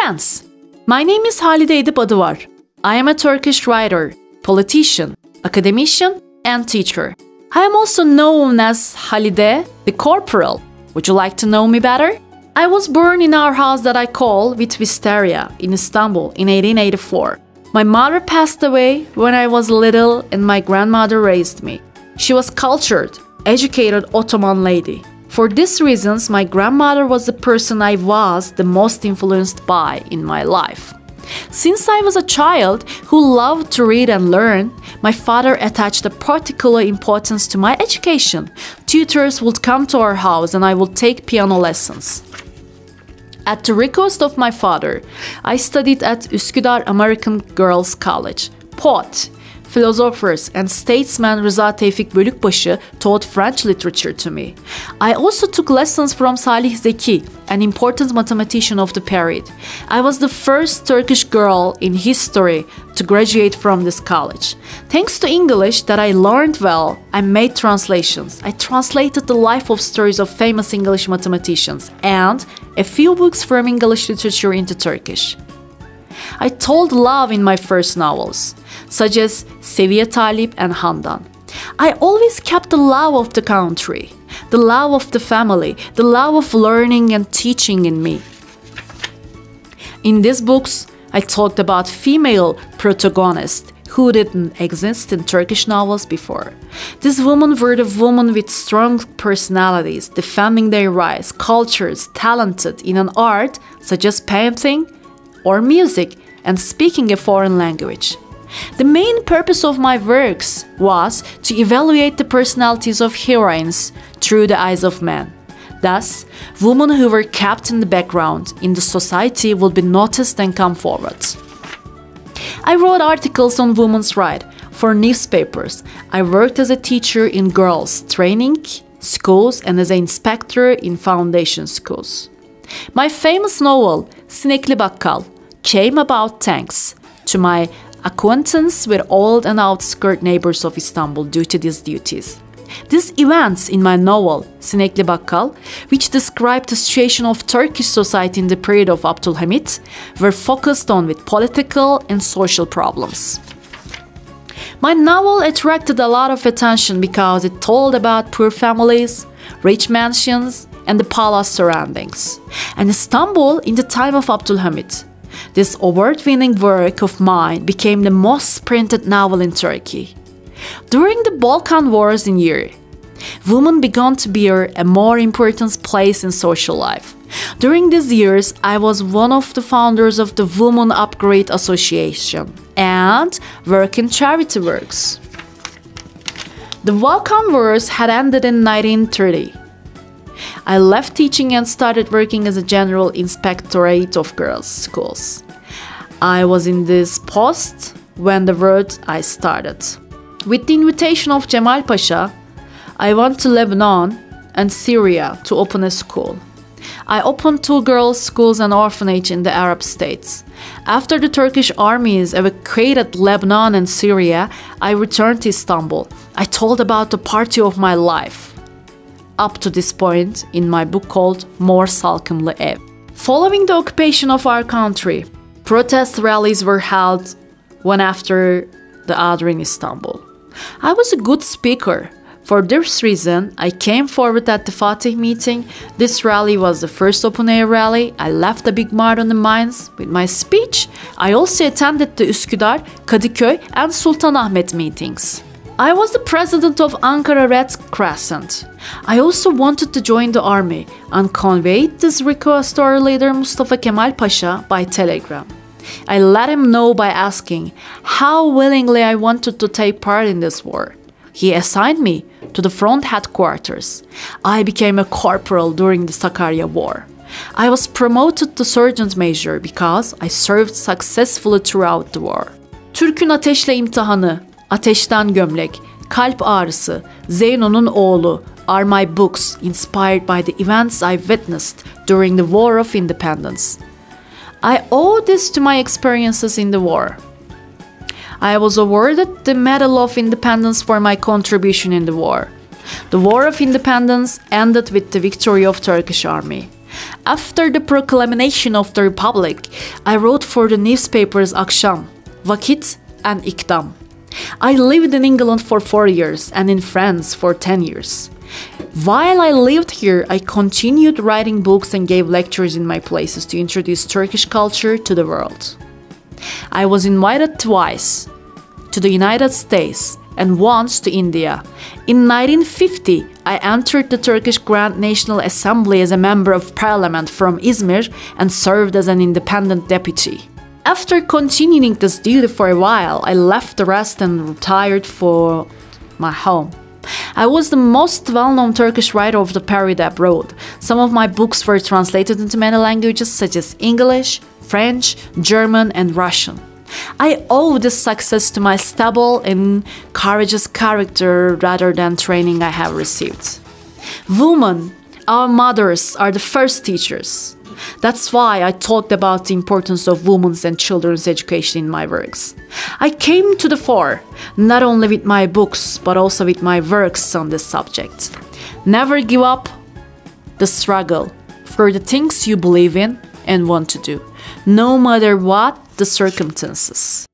Friends, my name is Halide Edip Adıvar. I am a Turkish writer, politician, academician, and teacher. I am also known as Halide, the Corporal. Would you like to know me better? I was born in our house that I call Vitvisteria in Istanbul in 1884. My mother passed away when I was little and my grandmother raised me. She was cultured, educated Ottoman lady. For these reasons, my grandmother was the person I was the most influenced by in my life. Since I was a child who loved to read and learn, my father attached a particular importance to my education. Tutors would come to our house and I would take piano lessons. At the request of my father, I studied at Üsküdar American Girls College. Poet, philosophers, and statesman Rıza Tevfik Bölükbaşı taught French literature to me. I also took lessons from Salih Zeki, an important mathematician of the period. I was the first Turkish girl in history to graduate from this college. Thanks to English that I learned well, I made translations. I translated the life of stories of famous English mathematicians and a few books from English literature into Turkish. I told love in my first novels, such as Seviye Talip and Handan. I always kept the love of the country, the love of the family, the love of learning and teaching in me. In these books, I talked about female protagonists who didn't exist in Turkish novels before. These women were the women with strong personalities, defending their rights, cultures, talented in an art such as painting or music, and speaking a foreign language. The main purpose of my works was to evaluate the personalities of heroines through the eyes of men. Thus, women who were kept in the background in the society would be noticed and come forward. I wrote articles on women's rights for newspapers. I worked as a teacher in girls' training schools and as an inspector in foundation schools. My famous novel, Sinekli Bakkal, came about thanks to my acquaintance with old and outskirt neighbors of Istanbul due to these duties. These events in my novel, Sinekli Bakkal, which described the situation of Turkish society in the period of Abdülhamit, were focused on with political and social problems. My novel attracted a lot of attention because it told about poor families, rich mansions, and the palace surroundings, and Istanbul in the time of Abdülhamit. This award-winning work of mine became the most printed novel in Turkey. During the Balkan Wars in Europe, women began to bear a more important place in social life. During these years, I was one of the founders of the Women Upgrade Association and work in charity works. The Balkan Wars had ended in 1930. I left teaching and started working as a general inspectorate of girls' schools. I was in this post when the world I started. With the invitation of Cemal Pasha, I went to Lebanon and Syria to open a school. I opened 2 girls' schools and orphanage in the Arab states. After the Turkish armies evacuated Lebanon and Syria, I returned to Istanbul. I told about the party of my life up to this point in my book called Mor Salkımlı Ev. Following the occupation of our country, protest rallies were held one after the other in Istanbul. I was a good speaker. For this reason, I came forward at the Fatih meeting. This rally was the first open-air rally. I left a big mark on the minds with my speech. I also attended the Üsküdar, Kadıköy, and Sultanahmet meetings. I was the president of Ankara Red Crescent. I also wanted to join the army and conveyed this request to our leader Mustafa Kemal Pasha by telegram. I let him know by asking how willingly I wanted to take part in this war. He assigned me to the front headquarters. I became a corporal during the Sakarya War. I was promoted to Sergeant Major because I served successfully throughout the war. Türk'ün ateşle imtihanı, Ateşten Gömlek, Kalp Ağrısı, Zeyno'nun Oğlu are my books inspired by the events I witnessed during the War of Independence. I owe this to my experiences in the war. I was awarded the Medal of Independence for my contribution in the war. The War of Independence ended with the victory of Turkish army. After the proclamation of the Republic, I wrote for the newspapers Akşam, Vakit, and İkdam. I lived in England for 4 years and in France for 10 years. While I lived here, I continued writing books and gave lectures in my places to introduce Turkish culture to the world. I was invited twice to the United States and once to India. In 1950, I entered the Turkish Grand National Assembly as a member of parliament from Izmir and served as an independent deputy. After continuing this duty for a while, I left the rest and retired for my home. I was the most well-known Turkish writer of the period abroad. Some of my books were translated into many languages such as English, French, German, and Russian. I owe this success to my stable and courageous character rather than training I have received. Women, our mothers, are the first teachers. That's why I talked about the importance of women's and children's education in my works. I came to the fore, not only with my books, but also with my works on this subject. Never give up the struggle for the things you believe in and want to do, no matter what the circumstances.